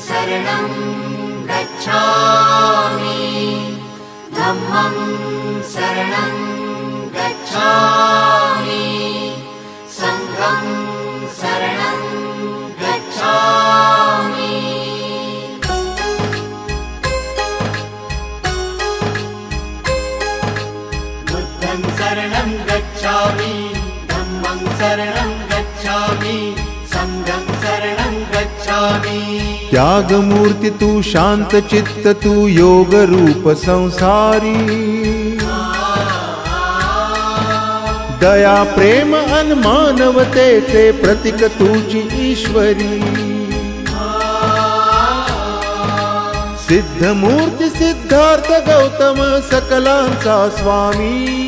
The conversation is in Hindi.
शरणं गच्छामि धम्मं शरणं गच्छामि संघं शरणं गच्छामि बुद्धं शरणं गच्छामि धम्मं शरणं गच्छामि संघं शरणं गच्छामि। त्याग मूर्ति तू शांत चित्त तू योग रूप संसारी दया प्रेम अनमानवते ते प्रतीक तुझी ईश्वरी सिद्ध मूर्ति सिद्धार्थ गौतम सकलांचा स्वामी